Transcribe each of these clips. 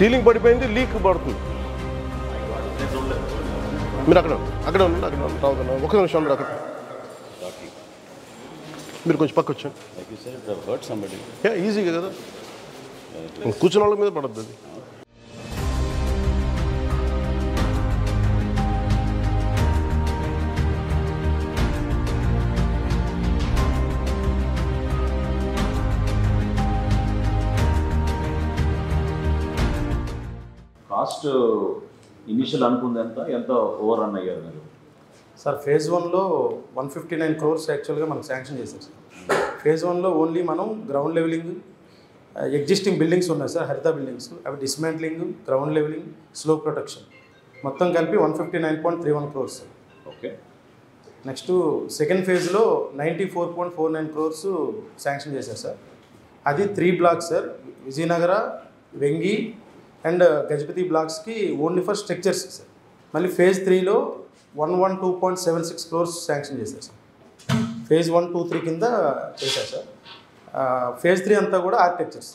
Ceiling పడిపోయింది, leak పడుతుంది. మీరు అక్కడ రావుతున్నా ఒక నిమిషం మీరు అక్కడ మీరు కొంచెం పక్క వచ్చాను. ఈజీగా కదా కూర్చున్న వాళ్ళ మీద పడద్దు అది. కాస్ట్ ఇనిషియల్ అనుకుంది ఎంత ఓవర్ రన్ అయ్యారు మీరు? సార్ ఫేజ్ 1లో 159 crores యాక్చువల్గా మనకు శాంక్షన్ చేశారు సార్. ఫేజ్ 1లో ఓన్లీ మనం గ్రౌండ్ లెవెలింగ్, ఎగ్జిస్టింగ్ బిల్డింగ్స్ ఉన్నాయి సార్, హరిత బిల్డింగ్స్, అవి dismantling, ground levelling, slope protection మొత్తం కలిపి 159.31 crores sir. Okay. Next second ఫేజ్లో 94.49 crores శాంక్షన్ చేశారు సార్. అది 3 blocks sir, Vijayanagara, Vengi and Gajapathi బ్లాక్స్కి ఓన్లీ ఫర్ స్ట్రక్చర్స్ సార్. మళ్ళీ ఫేజ్ 3లో 112.76 crores శాంక్షన్ చేశారు సార్. ఫేజ్ 1, 2, 3 కింద చేశారు సార్. ఫేజ్ 3 అంతా కూడా architectures.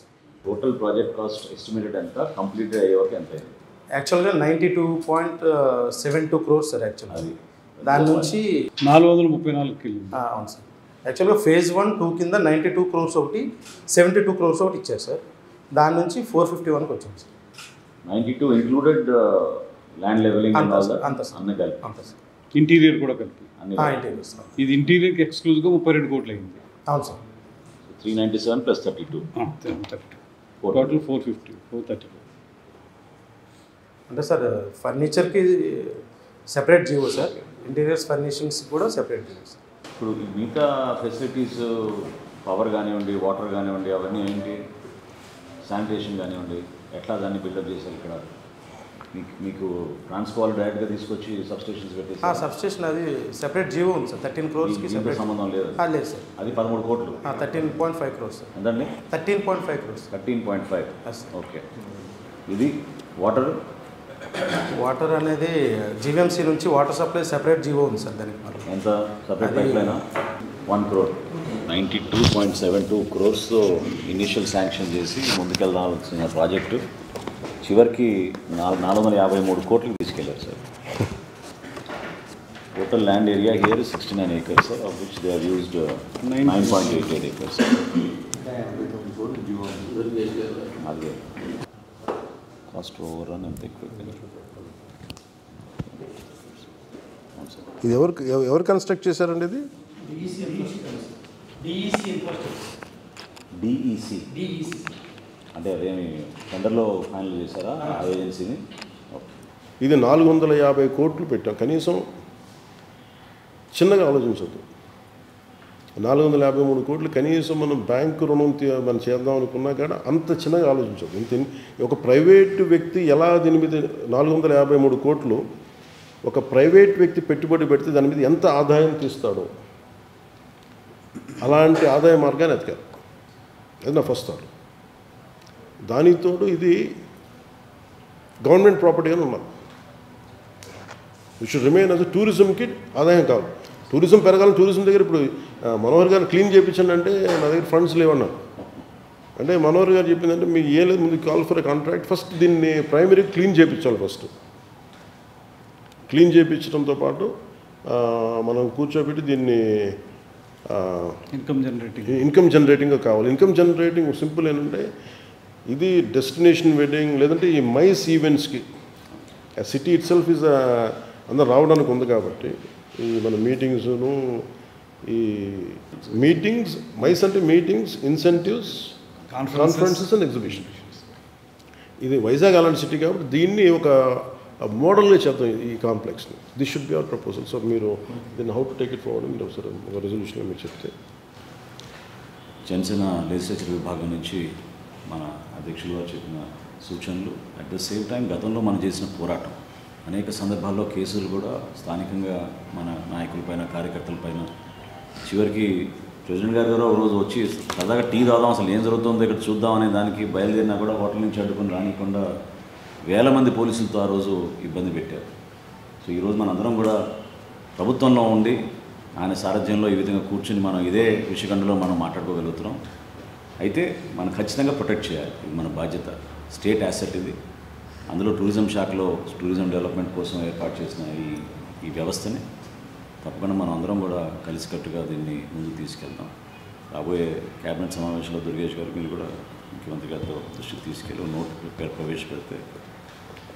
Total project cost estimated ఎంత, కంప్లీట్ అయ్యే వరకు ఎంత అయింది? యాక్చువల్గా 92.72 crores సార్. యాక్చువల్గా దాని నుంచి 434 అవును సార్. యాక్చువల్గా ఫేజ్ 1, 2 కింద 92 crores ఒకటి, 72 crores ఒకటి ఇచ్చారు సార్. దాని నుంచి 451కి వచ్చింది సార్. 92 ఇంక్లూడెడ్ ల్యాండ్ లెవెలింగ్ అంత సార్. ఇంటీరియర్ కూడా కలిపి ఇంటీరియర్ సార్. ఇది ఇంటీరియర్కి ఎక్స్క్లూజివ్గా 32 కోట్లు అయింది. అవును సార్. 397 + 32 టోటల్ 434. అంటే సార్ ఫర్నిచర్కి separate GO sir, interiors furnishings కూడా సెపరేట్ జీవో సార్. ఇప్పుడు మిగతా ఫెసిలిటీస్ పవర్ కానివ్వండి, వాటర్ కానివ్వండి, అవన్నీ ఏంటి, శానిటేషన్ కానివ్వండి, ఎట్లా దాన్ని బిల్డప్ చేశారు ఇక్కడ? మీకు ట్రాన్స్ఫార్మర్ డైరెక్ట్గా తీసుకొచ్చి సబ్స్టేషన్స్ పెట్టేసి సబ్స్టేషన్ అది సెపరేట్ జీవో ఉంది సార్. 13 crores సెపరేట్ సంబంధం లేదు లేదు సార్. అది 13 కోట్లు. 13.5 crores సార్. ఎంతండి? 13.5 crores. 13.5. ఓకే. ఇది వాటర్ అనేది జీవీఎంసీ నుంచి వాటర్ సప్లై సెపరేట్ జీవో ఉంది సార్. దానికి ఎంత separate pipe line? 1 crore. 92.72 crores initial sanction చేసి ముందుకెళ్దాల్సిన ప్రాజెక్టు చివరికి 453 కోట్లకి తీసుకెళ్లారు sir. Total land area here 69 acres, of which they have used 9.88 acres. అదే కాస్ట్ ఓవర్ రన్ ఎంత ఎక్కువ. ఇది ఎవరు కన్స్ట్రక్ట్ చేశారండి? ఇది డిఈసి అంటే అదేమి టెండర్లో ఫైనల్ చేశారా ఆ ఏజెన్సీని? ఇది 450 కోట్లు పెట్టాం. కనీసం చిన్నగా ఆలోచించద్దు. 453 కోట్లు కనీసం మనం బ్యాంకు రుణం మనం చేద్దాం అనుకున్నా కానీ అంత చిన్నగా ఆలోచించదు. ఒక ప్రైవేటు వ్యక్తి ఎలా దీని మీద 453 కోట్లు ఒక ప్రైవేట్ వ్యక్తి పెట్టుబడి పెడితే దాని మీద ఎంత ఆదాయం తీస్తాడో అలాంటి ఆదాయ మార్గాన్ని ఎతకారు. అది నా ఫస్ట్ థాట్. దానితోడు ఇది గవర్నమెంట్ ప్రాపర్టీగానే ఉన్నాం. ఇట్ షుడ్ రిమైన్ యాజ్ టూరిజంకి ఆదాయం కాదు. టూరిజం పెరగాలని టూరిజం దగ్గర ఇప్పుడు మనోహర్ గారు క్లీన్ చేయించండి అంటే నా దగ్గర ఫండ్స్ లేవన్నారు. అంటే మనోహర్ గారు చెప్పిందంటే మీకు ఏం లేదు, ముందు కాల్ ఫర్ కాంట్రాక్ట్, ఫస్ట్ దీన్ని ప్రైమరీ క్లీన్ చేయించాలి. ఫస్ట్ చేయించడంతో పాటు మనం కూర్చోబెట్టి దీన్ని ఇన్కమ్ జనరేటింగ్గా కావాలి. ఇన్కమ్ జనరేటింగ్ సింపుల్ ఏంటంటే ఇది డెస్టినేషన్ వెడ్డింగ్ లేదంటే ఈ మైస్ ఈవెంట్స్కి సిటీ ఇట్ సెల్ఫ్ ఈజ్ అందరు రావడానికి ఉంది కాబట్టి ఈ మన మీటింగ్స్ను ఈ మీటింగ్స్ మైస్ అంటే meetings, incentives, conferences and exhibition. ఇది వైజాగ్ అలాంటి సిటీ కాబట్టి దీన్ని ఒక మోడల్గా చేద్దాం ఈ కాంప్లెక్స్ని. This should be our proposal. So మీరు దీన్ని how to take it forward మీరు ఒకసారి ఒక రెజల్యూషన్లో మీరు చెప్తే. జనసేన లెజిస్లేచర్ విభాగం నుంచి మన అధ్యక్షులు గారు చెప్పిన సూచనలు, అట్ ద సేమ్ టైం గతంలో మనం చేసిన పోరాటం, అనేక సందర్భాల్లో కేసులు కూడా స్థానికంగా మన నాయకులపైన, కార్యకర్తలపైన, చివరికి ప్రెసిడెంట్ గారు ఒక రోజు వచ్చి సరదాగా టీ తాగుదాం, అసలు ఏం జరుగుతుందో ఇక్కడ చూద్దాం అనే దానికి బయలుదేరినా కూడా హోటల్ నుంచి అడ్డుకొని రానికుండా వేల మంది పోలీసులతో ఆ రోజు ఇబ్బంది పెట్టారు. సో ఈరోజు మనందరం కూడా ప్రభుత్వంలో ఉండి ఆయన సారథ్యంలో ఈ విధంగా కూర్చుని మనం ఇదే విషయఖండలో మనం మాట్లాడుకోగలుగుతున్నాం. అయితే మనం ఖచ్చితంగా ప్రొటెక్ట్ చేయాలి, ఇది మన బాధ్యత. స్టేట్ యాసెట్ ఇది. అందులో టూరిజం శాఖలో టూరిజం డెవలప్మెంట్ కోసం ఏర్పాటు చేసిన ఈ వ్యవస్థని తప్పకుండా మనం అందరం కూడా కలిసికట్టుగా దీన్ని ముందుకు తీసుకెళ్తాం. రాబోయే క్యాబినెట్ సమావేశంలో దుర్గేష్ గారు మీరు కూడా ముఖ్యమంత్రి గారితో దృష్టికి తీసుకెళ్ళి నోట్ ప్రవేశపెడితే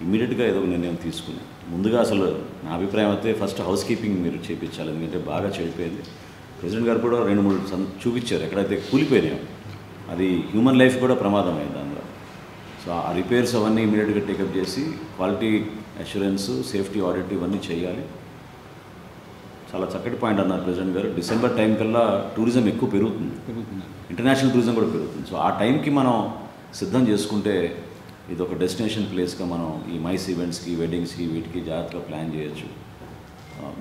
ఇమ్మీడియట్గా ఏదో ఒక నిర్ణయం తీసుకుని ముందుగా అసలు నా అభిప్రాయం అయితే ఫస్ట్ హౌస్ కీపింగ్ మీరు చేయించాలి. ఎందుకంటే బాగా చెడిపోయింది. ప్రెసిడెంట్ గారు కూడా 2-3 చూపించారు ఎక్కడైతే కూలిపోయినాయో అది హ్యూమన్ లైఫ్ కూడా ప్రమాదం అయింది అందులో. సో ఆ రిపేర్స్ అవన్నీ ఇమీడియట్గా టేకప్ చేసి క్వాలిటీ అష్యూరెన్స్, సేఫ్టీ ఆడిట్ ఇవన్నీ చేయాలి. చాలా చక్కటి పాయింట్ అన్నారు ప్రెసిడెంట్ గారు. డిసెంబర్ టైం కల్లా టూరిజం ఎక్కువ పెరుగుతుంది, ఇంటర్నేషనల్ టూరిజం కూడా పెరుగుతుంది. సో ఆ టైంకి మనం సిద్ధం చేసుకుంటే ఇది ఒక డెస్టినేషన్ ప్లేస్గా మనం ఈ మైస్ ఈవెంట్స్కి, వెడ్డింగ్స్కి, వీటికి జాగ్రత్తగా ప్లాన్ చేయొచ్చు.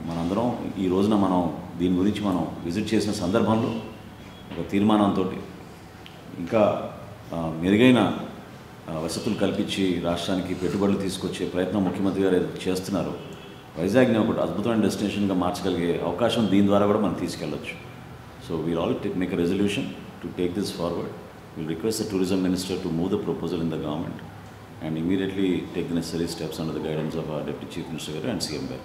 మనందరం ఈ రోజున మనం దీని గురించి మనం విజిట్ చేసిన సందర్భంలో ఒక తీర్మానంతో ఇంకా మెరుగైన వసతులు కల్పించి రాష్ట్రానికి పెట్టుబడులు తీసుకొచ్చే ప్రయత్నం ముఖ్యమంత్రి గారు చేస్తున్నారు. వైజాగ్ని ఒకటి అద్భుతమైన డెస్టినేషన్గా మార్చగలిగే అవకాశం దీని ద్వారా కూడా మనం తీసుకెళ్ళొచ్చు. So we'll all make a resolution to take this forward. We'll request the tourism minister to move the proposal in the government and immediately take the necessary steps under the guidance of our Deputy Chief Minister and CM Garu.